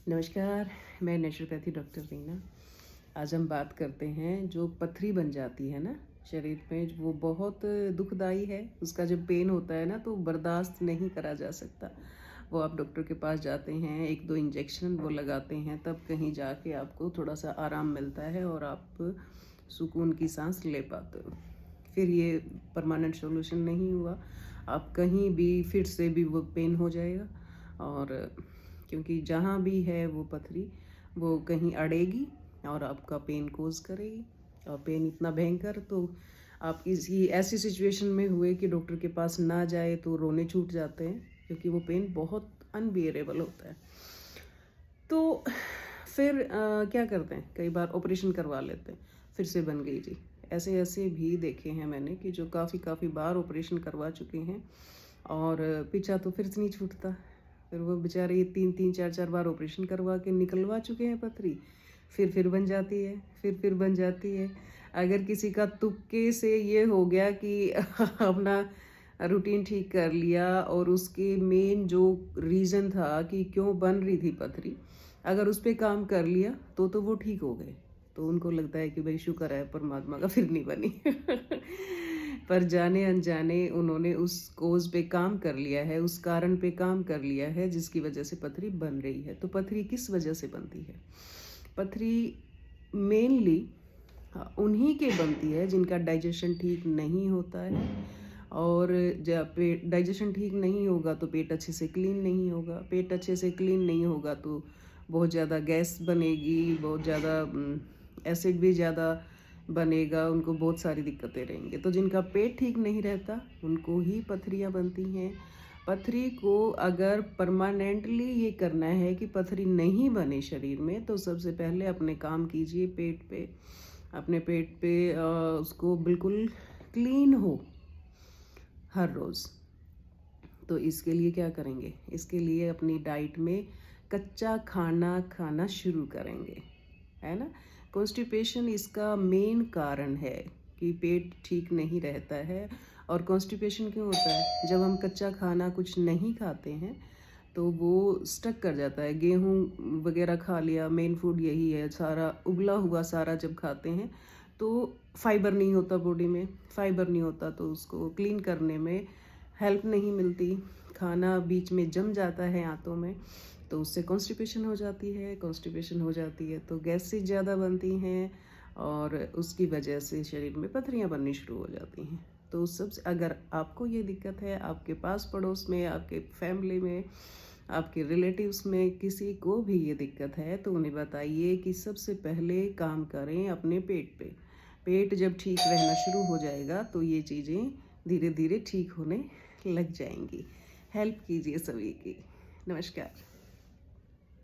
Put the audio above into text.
नमस्कार, मैं naturopathy doctor Reena. आज हम बात करते हैं जो पथरी बन जाती है ना शरीर में, वो बहुत दुखदाई है। उसका जब पेन होता है ना तो बर्दाश्त नहीं करा जा सकता। वो आप डॉक्टर के पास जाते हैं, 1-2 इंजेक्शन वो लगाते हैं, तब कहीं जाके आपको थोड़ा-सा आराम मिलता है और आप सुकून की सांस ले पाते हो। फिर ये परमानेंट सॉल्यूशन नहीं हुआ, आप कहीं भी फिर से भी वो पेन हो जाएगा। और क्योंकि जहाँ भी है वो पथरी, वो कहीं अड़ेगी और आपका पेन कोज़ करेगी। और पेन इतना भयंकर, तो आप किसी ऐसी सिचुएशन में हुए कि डॉक्टर के पास ना जाए तो रोने छूट जाते हैं, क्योंकि वो पेन बहुत अनबियरेबल होता है। तो फिर क्या करते हैं, कई बार ऑपरेशन करवा लेते हैं, फिर से बन गई जी। ऐसे-ऐसे भी देखे हैं मैंने कि जो काफ़ी बार ऑपरेशन करवा चुके हैं और पीछा तो फिर से नहीं छूटता। फिर वो बेचारे ये 3-3 4-4 बार ऑपरेशन करवा के निकलवा चुके हैं पथरी, फिर बन जाती है, फिर बन जाती है। अगर किसी का तुक्के से ये हो गया कि अपना रूटीन ठीक कर लिया और उसके मेन जो रीज़न था कि क्यों बन रही थी पथरी, अगर उस पे काम कर लिया तो वो ठीक हो गए। तो उनको लगता है कि भाई शुक्र है परमात्मा का, फिर नहीं बनी। पर जाने अनजाने उन्होंने उस कोज़ पे काम कर लिया है, उस कारण पे काम कर लिया है जिसकी वजह से पथरी बन रही है। तो पथरी किस वजह से बनती है? पथरी मेनली उन्हीं के बनती है जिनका डाइजेशन ठीक नहीं होता है। और जब पेट डाइजेशन ठीक नहीं होगा तो पेट अच्छे से क्लीन नहीं होगा। पेट अच्छे से क्लीन नहीं होगा तो बहुत ज़्यादा गैस बनेगी, बहुत ज़्यादा एसिड भी ज़्यादा बनेगा, उनको बहुत सारी दिक्कतें रहेंगी। तो जिनका पेट ठीक नहीं रहता उनको ही पथरियाँ बनती हैं। पथरी को अगर परमानेंटली ये करना है कि पथरी नहीं बने शरीर में, तो सबसे पहले अपने काम कीजिए पेट पे। अपने पेट पे उसको बिल्कुल क्लीन हो हर रोज़। तो इसके लिए क्या करेंगे? इसके लिए अपनी डाइट में कच्चा खाना खाना शुरू करेंगे, है ना? कॉन्स्टिपेशन इसका मेन कारण है कि पेट ठीक नहीं रहता है। और कॉन्स्टिपेशन क्यों होता है? जब हम कच्चा खाना कुछ नहीं खाते हैं तो वो स्टक कर जाता है। गेहूँ वगैरह खा लिया, मेन फूड यही है, सारा उबला हुआ सारा जब खाते हैं तो फाइबर नहीं होता बॉडी में। फाइबर नहीं होता तो उसको क्लीन करने में हेल्प नहीं मिलती। खाना बीच में जम जाता है आंतों में, तो उससे कॉन्स्टिपेशन हो जाती है। कॉन्स्टिपेशन हो जाती है तो गैसेस ज़्यादा बनती हैं और उसकी वजह से शरीर में पथरियाँ बननी शुरू हो जाती हैं। तो सबसे अगर आपको ये दिक्कत है, आपके पास पड़ोस में, आपके फैमिली में, आपके रिलेटिव्स में किसी को भी ये दिक्कत है, तो उन्हें बताइए कि सबसे पहले काम करें अपने पेट पे। पेट जब ठीक रहना शुरू हो जाएगा तो ये चीज़ें धीरे धीरे ठीक होने लग जाएंगी। हेल्प कीजिए सभी की। नमस्कार।